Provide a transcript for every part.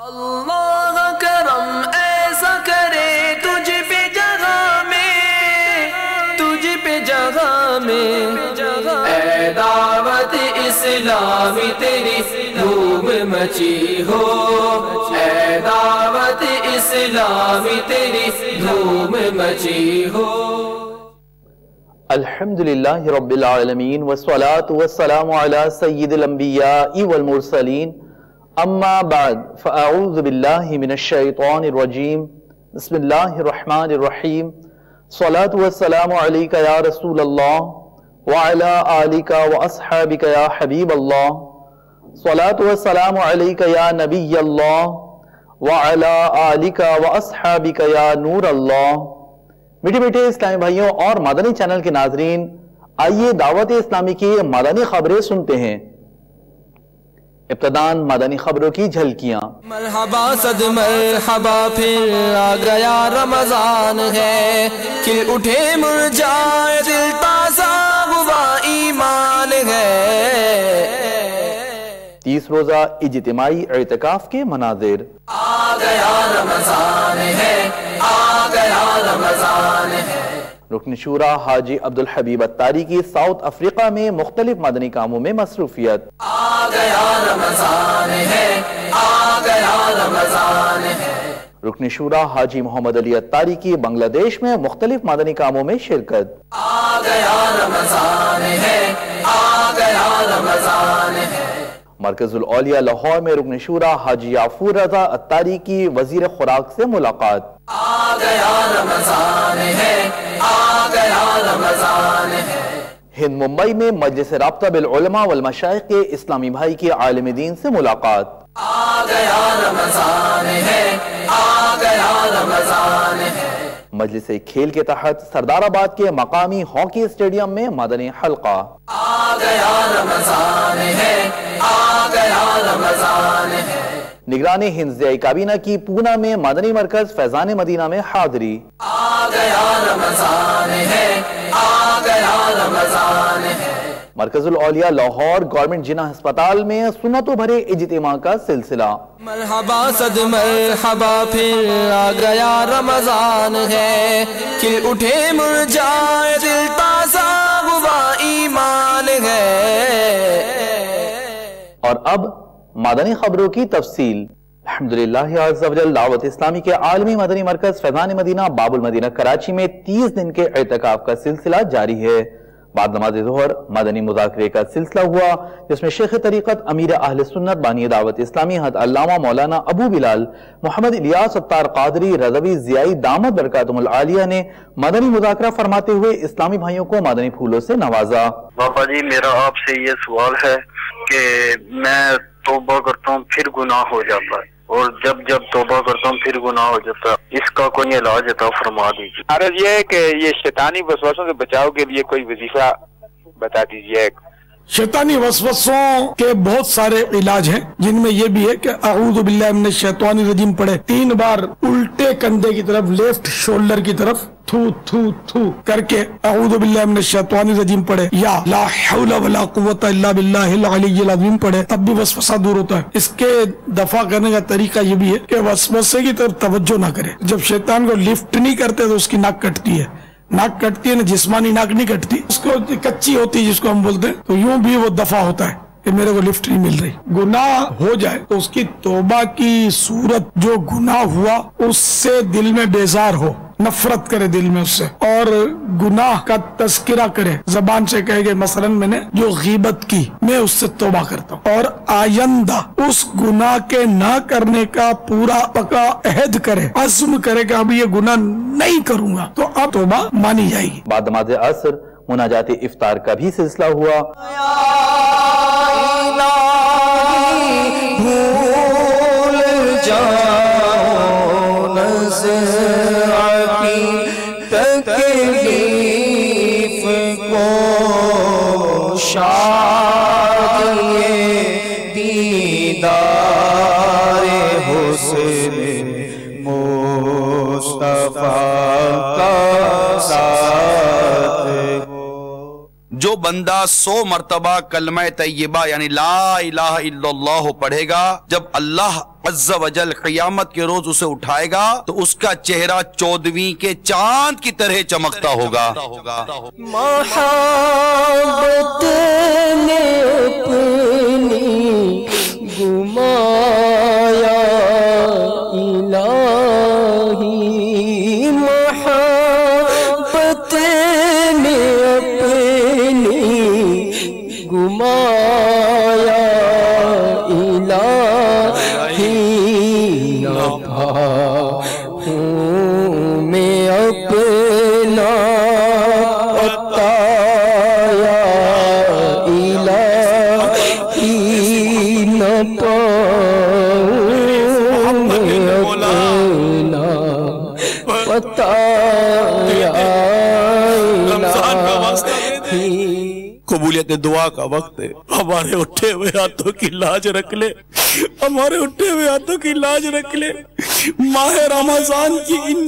اللہ کرم ایسا کرے تجھ پہ جگہ میں اے دعوت اسلامی تیری دھوم مچی ہو، اے دعوت اسلامی تیری دھوم مچی ہو۔ الحمدللہ رب العالمین والصلاة والسلام علی سید الانبیاء والمرسلین، اما بعد فاعوذ باللہ من الشیطان الرجیم، بسم اللہ الرحمن الرحیم، صلاة والسلام علیک یا رسول اللہ وعلی آلک واصحابک یا حبیب اللہ، صلاة والسلام علیک یا نبی اللہ وعلی آلک واصحابک یا نور اللہ۔ میٹھے میٹھے اسلامی بھائیوں اور مدنی چینل کے ناظرین، آئیے دعوت اسلامی کی مدنی خبریں سنتے ہیں۔ ابتداً مدنی خبروں کی جھلکیاں۔ مرحبا صد مرحبا پھر آ گیا رمضان ہے، کھل اٹھے مرجائے دل تازہ ہوا ایمان ہے۔ 30 روزہ اجتماعی اعتکاف کے مناظر۔ آ گیا رمضان ہے، آ گیا رمضان ہے۔ رکن شورا حاجی عبدالحبیب اتاری کی ساؤتھ افریقہ میں مختلف مدنی کاموں میں مصروفیت۔ آ گیا رمضان ہے، آ گیا رمضان ہے۔ رکن شورا حاجی محمد علی اتاری کی بنگلہ دیش میں مختلف مدنی کاموں میں شرکت۔ آ گیا رمضان ہے، آ گیا رمضان ہے۔ مرکز الاولیاء لاہور میں رکن شورا حاجی یعفور رضا اتاری کی وزیر خوراک سے ملاقات۔ آ گیا رمضان ہے، آ گیا رمضان ہے۔ ہند ممبئی میں مجلس رابطہ بالعلماء والمشائخ کے اسلامی بھائی کی عالم دین سے ملاقات۔ آ گیا رمضان ہے، آ گیا رمضان ہے۔ مجلس کھیل کے تحت سردار آباد کے مقامی ہاکی اسٹیڈیم میں مدنی حلقہ۔ آ گیا رمضان ہے، آ گیا رمضان ہے۔ نگران ہند ضیائی کابینہ کی پونا میں مدنی مرکز فیضان مدینہ میں حاضری۔ آ گیا رمضان ہے، آ گیا رمضان ہے۔ مرکز الاولیاء لاہور گورنمنٹ جنہ ہسپتال میں سنتوں بھرے اجتماع کا سلسلہ۔ مرحبا صد مرحبا پھر آ گیا رمضان ہے، کھل اٹھے مرجائے دل تازہ ہوا ایمان ہے۔ اور اب مدنی خبروں کی تفصیل۔ الحمدللہ عز و جل دعوت اسلامی کے عالمی مدنی مرکز فیضان مدینہ باب المدینہ کراچی میں 30 دن کے اعتکاف کا سلسلہ جاری ہے۔ بعد نماز ظہر مدنی مذاکرے کا سلسلہ ہوا، جس میں شیخ طریقت امیر اہل سنت بانی دعوت اسلامی حضرت علامہ مولانا ابو بلال محمد الیاس اتار قادری رضوی ضیائی دامت برکاتہم العالیہ نے مدنی مذاکرہ فرماتے ہوئے اسلامی بھائیوں کو مدنی پھولوں سے نوازا۔ بابا جی میرا آپ سے یہ سوال ہے کہ میں توبہ کرتا ہوں پھر گناہ ہو جاتا ہے، اور جب توبہ کرتا ہوں پھر گناہ ہو جاتا ہے، اس کا کوئی علاج عطا فرما دیجیے۔ عرض یہ ہے کہ یہ شیطانی وسوسوں سے بچاؤ کے لیے کوئی وظیفہ بتا دیجیے۔ شیطانی وسوسوں کے بہت سارے علاج ہیں، جن میں یہ بھی ہے کہ اعوذ باللہ من الشیطان الرجیم پڑھے 3 بار الٹے کندھے کی طرف، لیفٹ شولڈر کی طرف تھو تھو تھو کر کے اعوذ باللہ من الشیطان الرجیم پڑھے، یا لا حول ولا قوت الا باللہ العلی العظیم پڑھے، تب بھی وسوسہ دور ہوتا ہے۔ اس کے دفع کرنے کا طریقہ یہ بھی ہے کہ وسوسے کی طرف توجہ نہ کرے۔ جب شیطان کو لفٹ نہیں کرتے تو اس کی ناک کٹتی ہے، ناک کٹتی ہے نا، جسمانی ناک نہیں کٹتی، اس کو کچی ہوتی ہے جس کو ہم بولتے ہیں، تو یوں بھی وہ دفع ہوتا ہے کہ میرے کو لفٹ نہیں مل رہی۔ گناہ ہو جائے تو اس کی توبہ کی صورت جو گناہ ہوا اس سے دل میں بیزار ہو، نفرت کرے دل میں اس سے، اور گناہ کا تذکرہ کرے، زبان سے کہے گے مثلا میں نے جو غیبت کی میں اس سے توبہ کرتا ہوں، اور آئندہ اس گناہ کے نہ کرنے کا پورا پکا عہد کرے، عزم کرے کہ اب یہ گناہ نہیں کروں گا، تو اب توبہ مانی جائے گی۔ بعد نماز عصر مناجات افطار کا بھی سلسلہ ہوا۔ بھول جاؤ نزعتی تکلیف کو، شادی دیدار حسن مصطفیٰ کا ساتھ جو بندہ 100 مرتبہ کلمہ طیبہ یعنی لا الہ الا اللہ پڑھے گا، جب اللہ عز و جل قیامت کے روز اسے اٹھائے گا تو اس کا چہرہ 14ویں کے چاند کی طرح چمکتا ہوگا۔ محبت نے اپنی گمایا الہی، محبت نے اپنی گمایا الہی، نہ پاؤں میں اپنا عطایا الہی، نہ پاؤں میں اپنا عطایا الہی۔ قبولیت دعا کا وقت ہے، ہمارے اٹھے ہوئے ہاتھوں کی لاج رکھ لے، ہمارے اٹھے ہوئے ہاتھوں کی لاج رکھ لے۔ ماہ رمضان کی ان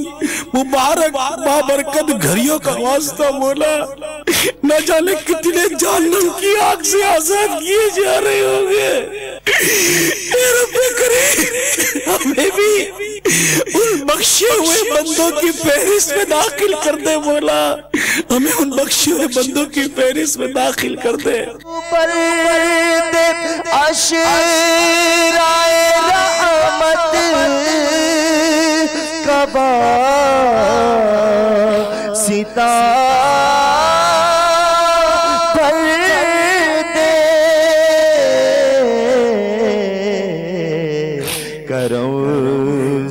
مبارک بابرکت گھڑیوں کا واسطہ مولا، نہ جانے کتنے جہنم کی آگ سے آزاد کیے جا رہے ہوں گے۔ اے رب کریم، ہمیں بھی ان بخشے ہوئے بندوں کی فہرست میں داخل کر دے مولا، ہمیں ان بخشے ہوئے بندوں کی فہرست میں داخل کر دے۔ پردے عشرائے رحمت کا واسطہ، پردے کرم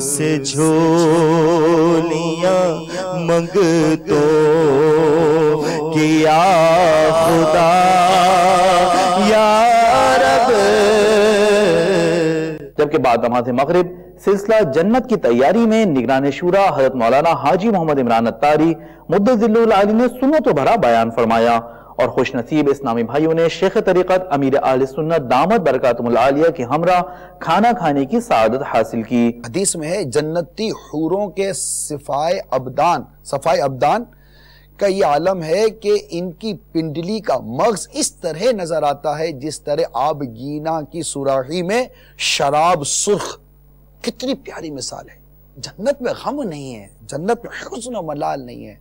سے جھولیاں منگتو کہ یا خدا یا رب۔ جبکہ بعد نماز مغرب سلسلہ جنت کی تیاری میں نگران شورا حضرت مولانا حاجی محمد عمران اتاری مدظل العالی نے سنت و بھرا بیان فرمایا، اور خوش نصیب اسلامی بھائیوں نے شیخ طریقت امیر اہل سنت دامت برکاتہم العالیہ کی ہمراہ کھانا کھانے کی سعادت حاصل کی۔ حدیث میں ہے جنتی حوروں کے صفائے ابدان کا یہ عالم ہے کہ ان کی پنڈلی کا مغز اس طرح نظر آتا ہے جس طرح آب گینا کی سوراخی میں شراب سرخ۔ کتنی پیاری مثال ہے۔ جنت میں غم نہیں ہے، جنت میں حزن و ملال نہیں ہے۔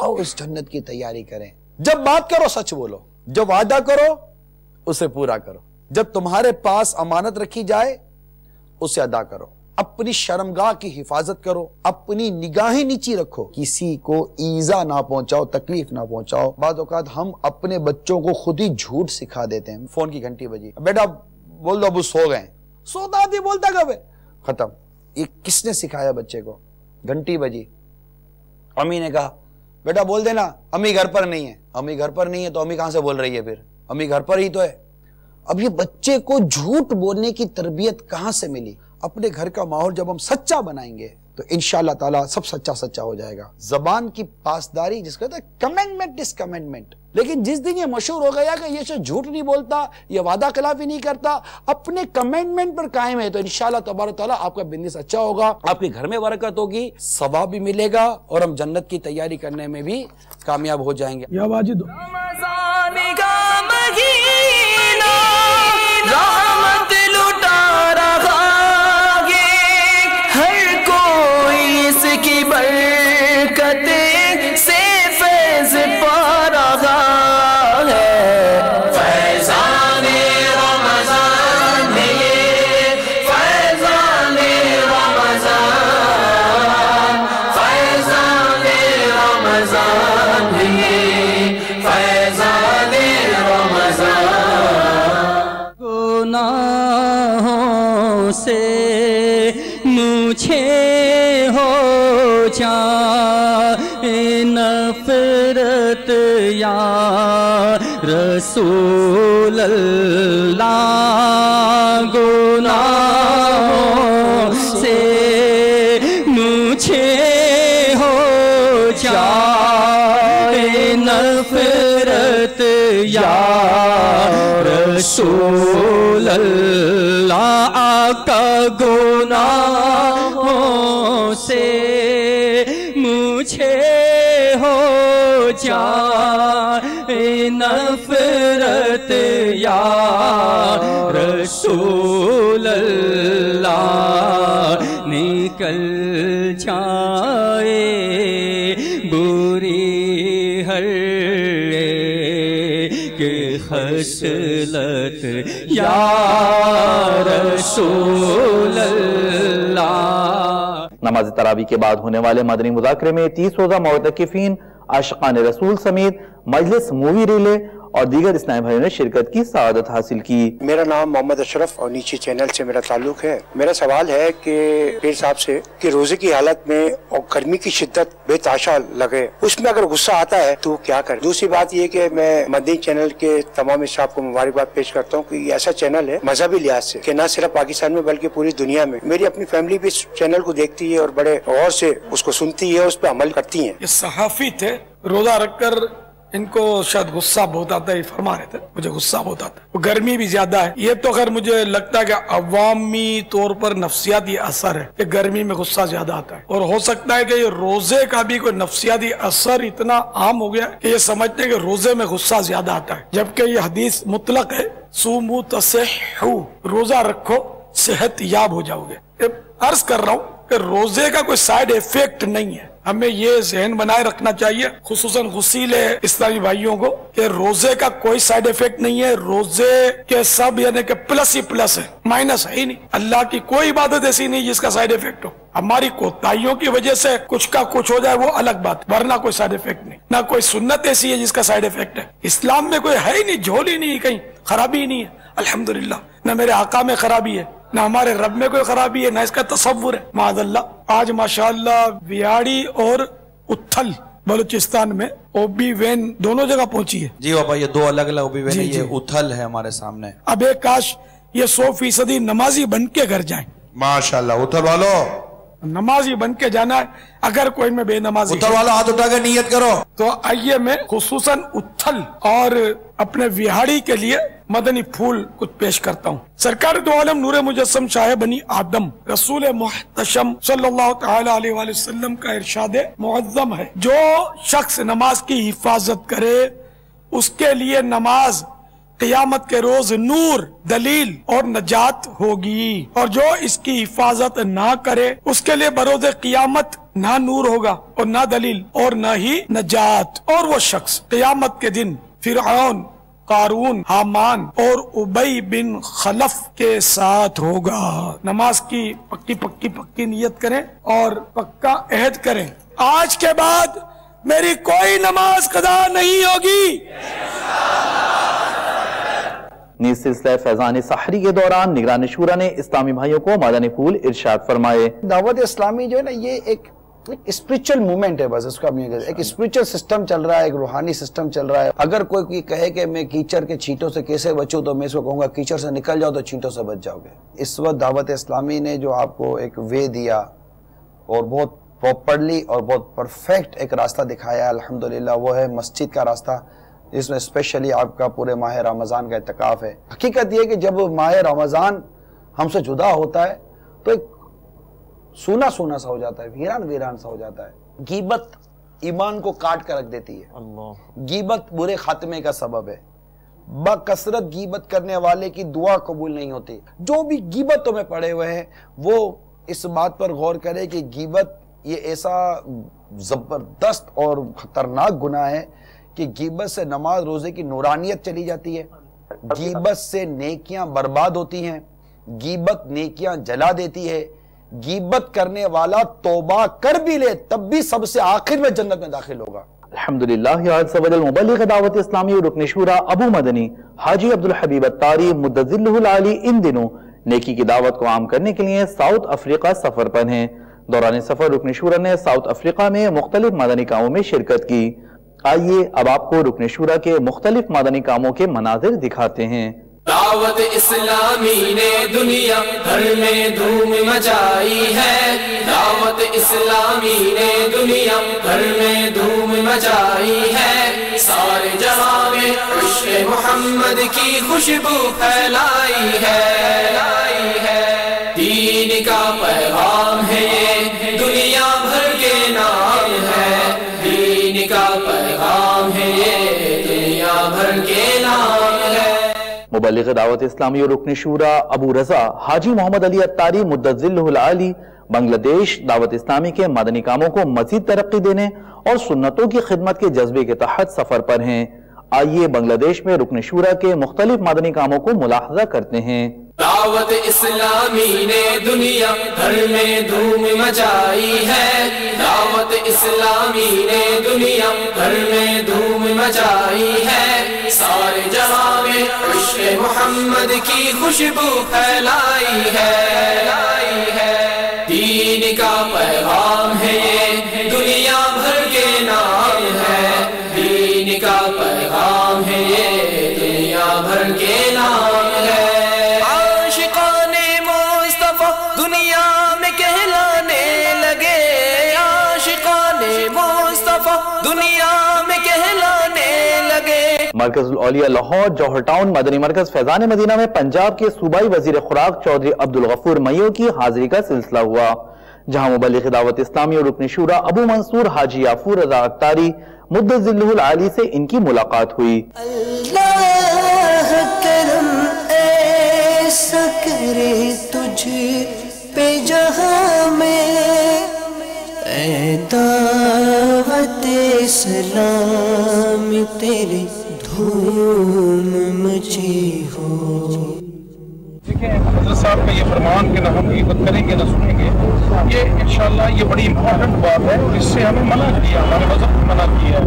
آؤ اس جنت کی تیاری کریں۔ جب بات کرو سچ بولو، جب وعدہ کرو اسے پورا کرو، جب تمہارے پاس امانت رکھی جائے اسے ادا کرو، اپنی شرمگاہ کی حفاظت کرو، اپنی نگاہیں نیچی رکھو، کسی کو ایذا نہ پہنچاؤ، تکلیف نہ پہنچاؤ۔ بعض اوقات ہم اپنے بچوں کو خود ہی جھوٹ سکھا دیتے ہیں۔ فون کی گھنٹی بجی، بیٹا بول دو ابو سو گئے، سوتا آدمی بولتا کب ہے، ختم۔ یہ کس نے سکھایا بچے کو؟ گھنٹی بجی، امی نے کہا بیٹا بول دینا امی گھر پر نہیں ہے۔ امی گھر پر نہیں ہے تو امی کہاں سے بول رہی ہے؟ پھر امی گھر پر ہی تو ہے۔ اب یہ بچے کو جھوٹ بولنے کی تربیت کہاں سے ملی؟ اپنے گھر کا ماحول جب ہم سچا بنائیں گے تو انشاءاللہ تعالیٰ سب سچا ہو جائے گا۔ زبان کی پاسداری جس کو کہتے ہیں کمنڈمنٹ ڈس کمنڈمنٹ، لیکن جس دن یہ مشہور ہو گیا کہ یہ شخص جھوٹ نہیں بولتا، یہ وعدہ خلافی نہیں کرتا، اپنے کمنڈمنٹ پر قائم ہے، تو انشاءاللہ تبارک تعالیٰ آپ کا بزنس اچھا ہوگا، آپ کے گھر میں برکت ہوگی، ثواب بھی ملے گا، اور ہم جنت کی تیاری کرنے میں بھی کامیاب ہو جائیں گے۔ یا واجد رحمت لٹا رہا ہے، ہر کوئی اس کی برکت سے فیض پا رہا ہے۔ فیضان رمضان ہے، فیضان رمضان، فیضان رمضان ہے، فیضان رمضان۔ گناہوں سے مجھے ہو جائے نفرت یا رسول اللہ، گناہوں سے مجھے ہو جائے نفرت یا رسول اللہ، آقا گناہوں سے مجھے ہو جائے نفرت یا رسول اللہ نکل جائے بری ہر کے خصلت یا رسول اللہ۔ نماز تراویح کے بعد ہونے والے مدنی مذاکرے میں 30 روزہ معتکفین، عاشقان رسول سمیت مجلس مووی ریلے اور دیگر اسلامی بھائیوں نے شرکت کی سعادت حاصل کی۔ میرا نام محمد اشرف اور نیچے چینل سے میرا تعلق ہے۔ میرا سوال ہے کہ پیر صاحب سے کہ روزے کی حالت میں اور گرمی کی شدت بے تحاشا لگے، اس میں اگر غصہ آتا ہے تو کیا کریں؟ دوسری بات یہ کہ میں مدنی چینل کے تمام اسٹاف کو مبارکباد پیش کرتا ہوں کہ یہ ایسا چینل ہے مذہبی لحاظ سے کہ نہ صرف پاکستان میں بلکہ پوری دنیا میں، میری اپنی فیملی بھی اس چینل کو دیکھتی ہے اور بڑے غور سے اس کو سنتی ہے، اس پہ عمل کرتی ہیں۔ یہ صحافی تھے، روزہ رکھ کر ان کو شاید غصہ بہت آتا ہے، فرما رہے تھے مجھے غصہ بہت آتا ہے، گرمی بھی زیادہ ہے۔ یہ تو خیر مجھے لگتا ہے کہ عوامی طور پر نفسیاتی اثر ہے کہ گرمی میں غصہ زیادہ آتا ہے، اور ہو سکتا ہے کہ یہ روزے کا بھی کوئی نفسیاتی اثر اتنا عام ہو گیا کہ یہ سمجھتے ہیں کہ روزے میں غصہ زیادہ آتا ہے، جبکہ یہ حدیث مطلق ہے، صوموا تصحوا، روزہ رکھو صحت یاب ہو جاؤ گے۔ عرض کر رہا ہوں کہ روزے کا کوئی سائیڈ ایفیکٹ نہیں ہے، ہمیں یہ ذہن بنائے رکھنا چاہیے، خصوصاً غسیل اسلامی بھائیوں کو، کہ روزے کا کوئی سائیڈ ایفیکٹ نہیں ہے، روزے کے سب یعنی کہ پلس ہی پلس ہے، مائنس ہے ہی نہیں۔ اللہ کی کوئی عبادت ایسی نہیں جس کا سائیڈ ایفیکٹ ہو، ہماری کوتاہیوں کی وجہ سے کچھ کا کچھ ہو جائے وہ الگ بات، ورنہ کوئی سائیڈ ایفیکٹ نہیں۔ نہ کوئی سنت ایسی ہے جس کا سائیڈ ایفیکٹ ہے، اسلام میں کوئی ہے ہی نہیں، جھول ہی نہیں، کہیں خرابی ہی نہیں ہے الحمدللہ، نہ میرے آقا میں خرابی ہے، نہ ہمارے رب میں کوئی خرابی ہے، نہ اس کا تصور ہے معاذ اللہ۔ آج ماشاءاللہ ویاڑی اور اتھل بلوچستان میں او بی وین دونوں جگہ پہنچی ہے۔ جی بابا یہ دو الگ الگ او بی وین ہے، یہ اتھل ہے ہمارے سامنے۔ اب ایک کاش یہ 100% نمازی بن کے گھر جائیں، ماشاءاللہ۔ اتھل والو نمازی بن کے جانا ہے، اگر کوئی میں بے نمازی اتھل والا ہاتھ اٹھا کے نیت کرو۔ تو آئیے میں خصوصاً اتھل اور اپنے ویہاڑی کے لیے مدنی پھول کچھ پیش کرتا ہوں۔ سرکار دو عالم نور مجسم شاہ بنی آدم رسول محتشم صلی اللہ تعالی علیہ وآلہ وسلم کا ارشاد معظم ہے، جو شخص نماز کی حفاظت کرے اس کے لیے نماز قیامت کے روز نور، دلیل اور نجات ہوگی، اور جو اس کی حفاظت نہ کرے اس کے لیے بروز قیامت نہ نور ہوگا اور نہ دلیل اور نہ ہی نجات، اور وہ شخص قیامت کے دن فرعون، قارون، حامان اور ابی بن خلف کے ساتھ ہوگا۔ نماز کی پکی نیت کریں اور پکا عہد کریں، آج کے بعد میری کوئی نماز قضا نہیں ہوگی۔ نیز سلسلہ فیضان سحری کے دوران نگران شورا نے اسلامی بھائیوں کو مدنی پھول ارشاد فرمائے۔ دعوت اسلامی جو ہے نا یہ ایک اسپریچل مومنٹ ہے، بس اس کا ایک اسپریچل سسٹم چل رہا ہے، ایک روحانی سسٹم چل رہا ہے۔ اگر کوئی کہے کہ میں کیچڑ کے چھینٹوں سے کیسے بچوں تو میں اس کو کہوں گا کیچڑ سے نکل جاؤ تو چھینٹوں سے بچ جاؤ گے۔ اس وقت دعوت اسلامی نے جو آپ کو ایک وے دیا اور بہت پراپرلی اور بہت پرفیکٹ ایک راستہ دکھایا ہے الحمدللہ، وہ ہے مسجد کا راستہ، جس میں اسپیشلی آپ کا پورے ماہ رمضان کا اعتکاف ہے۔ حقیقت یہ کہ جب ماہ رمضان ہم سے جدا ہوتا ہے تو ایک سونا سونا سا ہو جاتا ہے، ویران ویران سا ہو جاتا ہے۔ غیبت ایمان کو کاٹ کر رکھ دیتی ہے، غیبت برے خاتمے کا سبب ہے، بکثرت غیبت کرنے والے کی دعا قبول نہیں ہوتی۔ جو بھی غیبتوں میں پڑے ہوئے ہیں وہ اس بات پر غور کرے کہ غیبت یہ ایسا زبردست اور خطرناک گناہ ہے کہ غیبت سے نماز روزے کی نورانیت چلی جاتی ہے، غیبت سے نیکیاں برباد ہوتی ہیں، غیبت نیکیاں جلا دیتی ہے، غیبت کرنے والا توبہ کر بھی لے تب بھی سب سے آخر میں جنت میں داخل ہوگا۔ الحمدللہ عز و جل مبلغ دعوت اسلامی اور رکن شورا ابو مدنی حاجی عبدالحبیب الطاری مدذلہ العالی ان دنوں نیکی کی دعوت کو عام کرنے کے لیے ساؤتھ افریقہ سفر پر ہیں۔ دوران سفر رکن شورا نے ساؤتھ افریقہ میں مختلف مدنی کاموں میں شرکت کی۔ آئیے اب آپ کو رکن شورا کے مختلف مدنی کاموں کے مناظر دکھاتے ہیں۔ دعوت اسلامی نے دنیا بھر میں دھوم مچائی ہے، دعوت اسلامی نے دنیا بھر میں دھوم مچائی ہے، سارے جہاں میں عشق محمد کی خوشبو پھیلائی ہے، دین کا پیغام ہے یہ دنیا بھر کے نام ہے، دین کا پیغام ہے یہ دنیا بھر مبلغ دعوت اسلامی اور رکن شورا ابو رضا حاجی محمد علی اتاری مدظلہ العالی بنگلہ دیش دعوت اسلامی کے مدنی کاموں کو مزید ترقی دینے اور سنتوں کی خدمت کے جذبے کے تحت سفر پر ہیں۔ آئیے بنگلہ دیش میں رکن شورا کے مختلف مدنی کاموں کو ملاحظہ کرتے ہیں۔ دعوت اسلامی نے دنیا بھر میں دھوم مچائی ہے، دعوت اسلامی نے دنیا بھر میں دھوم مچائی ہے، سارے جہاں میں عشق محمد کی خوشبو پھیلائی ہے، دین کا پیغام ہے یہ دنیا بھر کے نام ہے، دین کا پیغام ہے یہ دنیا بھر کے نام ہے، عاشقان مصطفیٰ دنیا میں کہلانے لگے، عاشقان مصطفیٰ دنیا میں کہلانے لگے۔ مرکز الاولیاء لاہور جوہر ٹاؤن مدنی مرکز فیضان مدینہ میں پنجاب کے صوبائی وزیر خوراک چودھری عبدالغفور میو کی حاضری کا سلسلہ ہوا، جہاں مبلغ دعوت اسلامی اور رکن شورا ابو منصور حاجی یافور رضا اختاری مدظلہ العالی سے ان کی ملاقات ہوئی۔ اللہ کرم ایسا کرے تجھ پہ جہاں میں، اے دعوت اسلام تیرے دھوم مچی ہو۔ دیکھیں حضرت صاحب کا یہ فرمان کہ نہ ہم غیبت کریں گے نہ سنیں گے، یہ انشاءاللہ یہ بڑی امپورٹنٹ بات ہے، اس سے ہمیں منع کیا، ہمارے مذہب نے منع کیا ہے،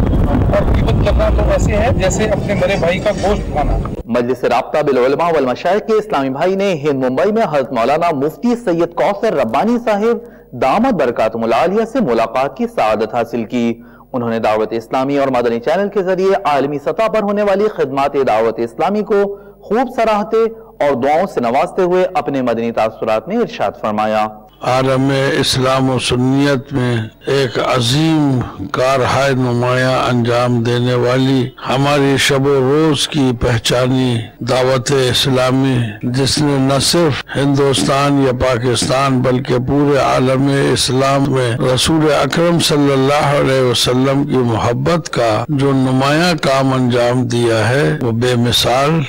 اور غیبت کرنا تو ایسے ہے جیسے اپنے مرے بھائی کا گوشت کھانا۔ مجلس رابطہ بالعلماء والمشائخ کے اسلامی بھائی نے ہند ممبئی میں حضرت مولانا مفتی سید کوثر ربانی صاحب دامت برکاتہم العالیہ سے ملاقات کی سعادت حاصل کی۔ انہوں نے دعوت اسلامی اور مدنی چینل کے ذریعے عالمی سطح پر ہونے والی خدمات دعوت اسلامی کو خوب سراہتے اور دعاؤں سے نوازتے ہوئے اپنے مدنی تاثرات میں ارشاد فرمایا۔ عالم اسلام و سنیت میں ایک عظیم کارہائے نمایاں انجام دینے والی ہماری شب و روز کی پہچانی دعوت اسلامی، جس نے نہ صرف ہندوستان یا پاکستان بلکہ پورے عالم اسلام میں رسول اکرم صلی اللہ علیہ وسلم کی محبت کا جو نمایاں کام انجام دیا ہے وہ بے مثال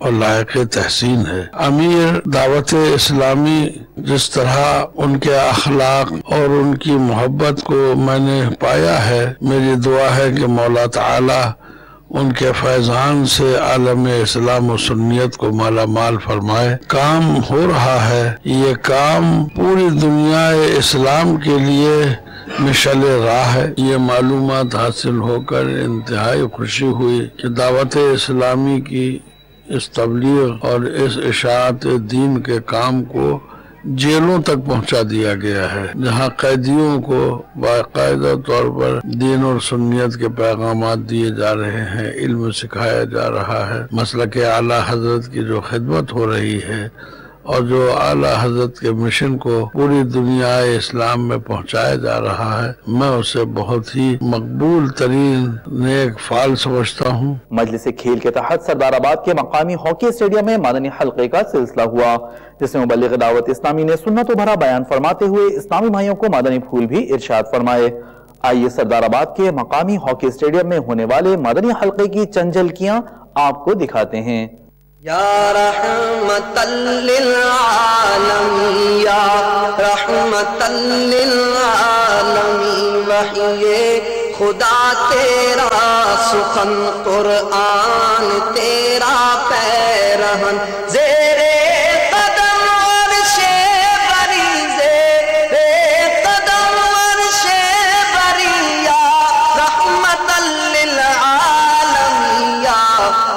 اور لائق تحسین ہے۔ امیر دعوت اسلامی جس طرح ان کے اخلاق اور ان کی محبت کو میں نے پایا ہے، میری دعا ہے کہ مولا تعالی ان کے فیضان سے عالم اسلام و سنیت کو مالا مال فرمائے۔ کام ہو رہا ہے، یہ کام پوری دنیا اسلام کے لیے مشعل راہ ہے۔ یہ معلومات حاصل ہو کر انتہائی خوشی ہوئی کہ دعوت اسلامی کی اس تبلیغ اور اس اشاعت دین کے کام کو جیلوں تک پہنچا دیا گیا ہے، جہاں قیدیوں کو باقاعدہ طور پر دین اور سنیت کے پیغامات دیے جا رہے ہیں، علم سکھایا جا رہا ہے، مسلک اعلیٰ حضرت کی جو خدمت ہو رہی ہے اور جو اعلیٰ حضرت کے مشن کو پوری دنیا اسلام میں پہنچایا جا رہا ہے، میں اسے بہت ہی مقبول ترین نیک فعال سمجھتا ہوں۔ مجلس کھیل کے تحت سردار آباد کے مقامی ہاکی اسٹیڈیم میں مدنی حلقے کا سلسلہ ہوا، جس میں مبلغ دعوت اسلامی نے سنت و بھرا بیان فرماتے ہوئے اسلامی بھائیوں کو مدنی پھول بھی ارشاد فرمائے۔ آئیے سردار آباد کے مقامی ہاکی اسٹیڈیم میں ہونے والے مدنی حلقے کی چند جھلکیاں آپ کو دکھاتے ہیں۔ یا رحمت للعالمین، یا رحمت للعالمین، وحی خدا تیرا سخن قرآن تیرا پیرہن، زیر قدم عرش بری، زیر قدم عرش بری، یا رحمت للعالمین، یا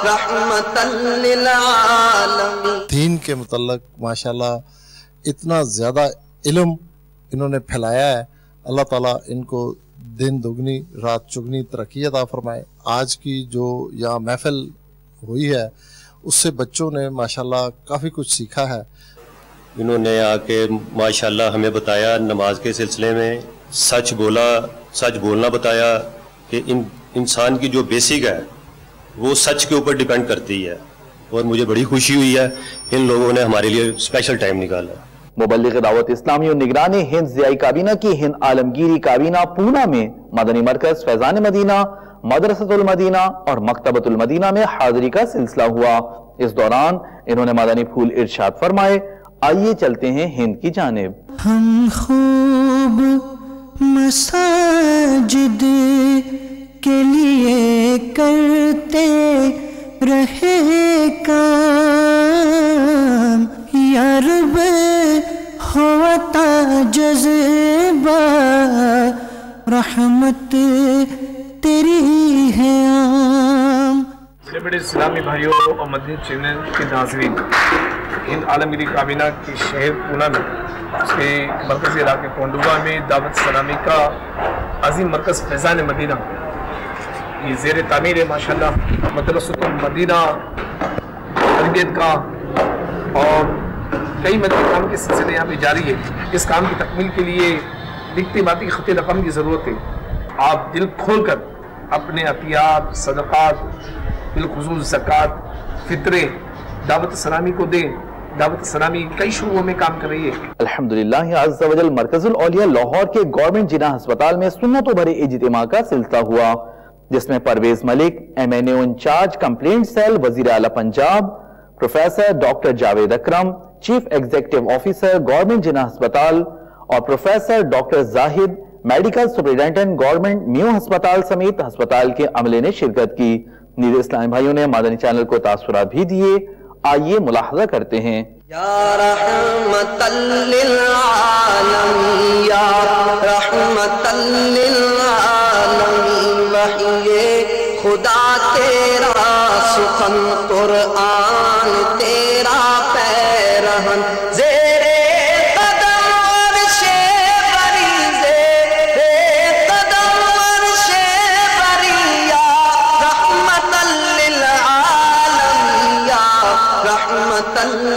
رحمت للعالمین۔ دین کے متعلق ماشاءاللہ اتنا زیادہ علم انہوں نے پھیلایا ہے، اللہ تعالیٰ ان کو دن دگنی رات چگنی ترقی عطا فرمائے۔ آج کی جو یہاں محفل ہوئی ہے اس سے بچوں نے ماشاءاللہ کافی کچھ سیکھا ہے۔ انہوں نے آ کے ماشاءاللہ ہمیں بتایا، نماز کے سلسلے میں سچ بولنا بتایا کہ انسان کی جو بیسک ہے وہ سچ کے اوپر ڈیپینڈ کرتی ہے، اور مجھے بڑی خوشی ہوئی ہے ان لوگوں نے ہمارے لیے اسپیشل ٹائم نکالا۔ مبلغ دعوت اسلامی اور نگران ہند ضیائی کابینہ کی ہند عالمگیری کابینہ پونا میں مدنی مرکز فیضان مدینہ مدرسۃ المدینہ اور مکتبۃ المدینہ میں حاضری کا سلسلہ ہوا۔ اس دوران انہوں نے مدنی پھول ارشاد فرمائے۔ آئیے چلتے ہیں ہند کی جانب۔ ہم خوب مساجد کے لیے کرتے رہے کام، یا رب ہوتا جذبہ رحمت تیری ہے عام۔ بڑے بڑے اسلامی بھائیوں اور مدنی چینل کے ناظرین، ہند عالمگیری کابینہ کے شہر پونا میں اس کے مرکزی علاقے کونڈوا میں دعوت اسلامی کا عظیم مرکز فیضان مدینہ یہ زیر تعمیر ہے ماشاءاللہ۔ مدرسۃ المدینہ تربیت کا اور کئی مدنی کام کے سلسلے یہاں پہ جاری ہے۔ اس کام کی تکمیل کے لیے لکھتی باتی خط رقم کی ضرورت ہے۔ آپ دل کھول کر اپنے عطیات، صدقات، بالخصوص زکوٰۃ، فطرے دعوت اسلامی کو دیں۔ دعوت اسلامی کئی شعبوں میں کام کر رہی ہے۔ الحمدللہ عز و جل مرکز الاولیاء لاہور کے گورنمنٹ جناح ہسپتال میں سنتوں بھرے اجتماع کا سلسلہ ہوا، جس میں پرویز ملک MNA انچارج کمپلینٹ سیل وزیر اعلیٰ پنجاب، پروفیسر ڈاکٹر جاوید اکرم چیف ایگزیکٹو آفیسر گورنمنٹ جناح ہسپتال اور پروفیسر ڈاکٹر زاہد میڈیکل سپرنٹینڈنٹ گورنمنٹ نیو ہسپتال سمیت ہسپتال کے عملے نے شرکت کی۔ نیز اسلامی بھائیوں نے مدنی چینل کو تاثرات بھی دیے، آئیے ملاحظہ کرتے ہیں۔ یا رحمت للعالمین، یا رحمت للعالمین، وحی خدا تیرا سخن قرآن تیرا پیرہن، زیر قدم عرش بری، زیر قدم عرش بری، یا رحمت للعالمین، یا رحمت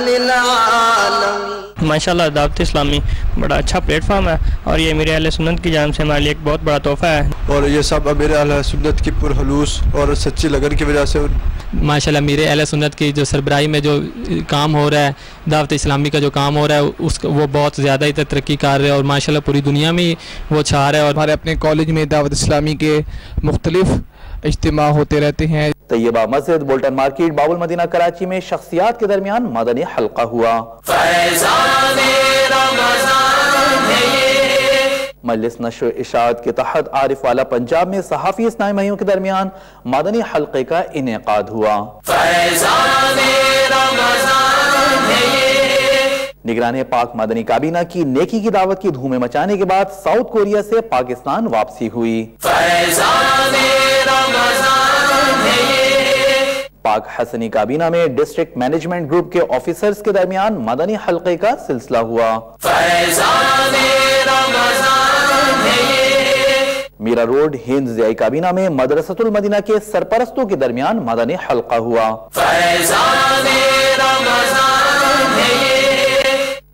للعالمین۔ ماشاءاللہ دعوت اسلامی بڑا اچھا پلیٹ فارم ہے اور یہ میرے اہل سنت کی جانب سے ہمارے لیے ایک بہت بڑا تحفہ ہے، اور یہ سب میرے اہل سنت کی پرخلوص اور سچی لگن کی وجہ سے ماشاءاللہ میرے اہل سنت کی جو سربراہی میں جو کام ہو رہا ہے، دعوت اسلامی کا جو کام ہو رہا ہے وہ بہت زیادہ ہی ترقی کر رہا ہے اور ماشاءاللہ پوری دنیا میں وہ چھا رہا ہے۔ اور ہمارے اپنے کالج میں دعوت اسلامی کے مختلف اجتماع ہوتے رہتے ہیں۔ طیبہ مسجد بولٹن مارکیٹ باب المدینہ کراچی میں شخصیات کے درمیان مدنی حلقہ ہوا۔ فیضان رمضان ہے مجلس نشر و اشاعت کے تحت عارف والا پنجاب میں صحافی اسلامی بھائیوں کے درمیان مدنی حلقے کا انعقاد ہوا۔ فیضان رمضان ہے نگران پاک مدنی کابینہ کی نیکی کی دعوت کی دھومیں مچانے کے بعد ساؤتھ کوریا سے پاکستان واپسی ہوئی۔ فیضان رمضان ہے پاک حسنی کابینہ میں ڈسٹرکٹ مینجمنٹ گروپ کے آفیسرز کے درمیان مدنی حلقے کا سلسلہ ہوا۔ فیضان رمضان ہے میرا روڈ ہند ضیائی کابینہ میں مدرسۃ المدینہ کے سرپرستوں کے درمیان مدنی حلقہ ہوا۔ فیضان رمضان ہے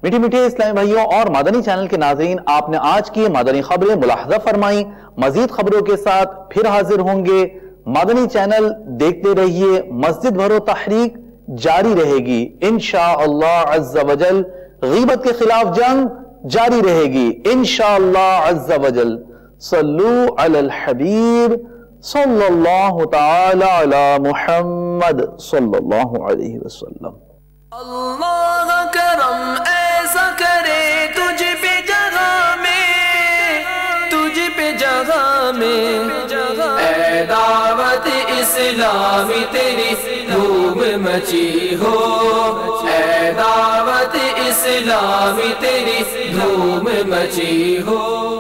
میٹھے میٹھے اسلامی بھائیوں اور مدنی چینل کے ناظرین، آپ نے آج کی مدنی خبریں ملاحظہ فرمائیں۔ مزید خبروں کے ساتھ پھر حاضر ہوں گے۔ مدنی چینل دیکھتے رہیے، مسجد بھرو تحریک جاری رہے گی انشاءاللہ عز و جل، غیبت کے خلاف جنگ جاری رہے گی انشاءاللہ عز و جل۔ صلو علی الحبیب صلی اللہ تعالی علی محمد صلی اللہ علیہ وسلم۔ اللہ کرم ایسا کرے تجھ پہ جگہ میں، تجھ پہ جگہ میں، اے دعوت اسلامی تیری دھوم مچی ہو، اے دعوت اسلامی تیری دھوم مچی ہو۔